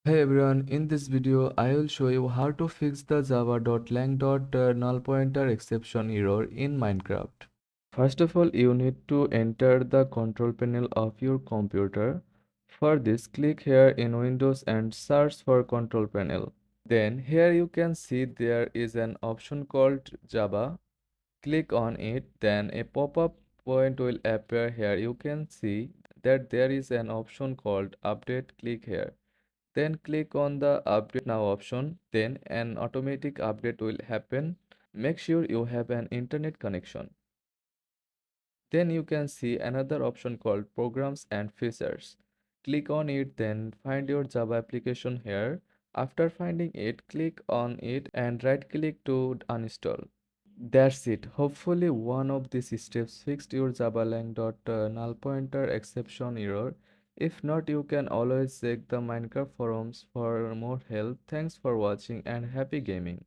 Hey everyone, in this video I will show you how to fix the Java.Lang.Null pointer exception error in Minecraft. First of all, you need to enter the control panel of your computer. For this, click here in Windows and search for control panel. Then here you can see there is an option called Java. Click on it, then a pop-up point will appear here. You can see that there is an option called Update. Click here. Then click on the Update Now option. Then an automatic update will happen. Make sure you have an internet connection. Then you can see another option called Programs and Features. Click on it, then find your Java application here. After finding it, click on it and right click to uninstall. That's it. Hopefully one of these steps fixed your Java.Lang.Null pointer exception error. If not, you can always check the Minecraft forums for more help. Thanks for watching and happy gaming.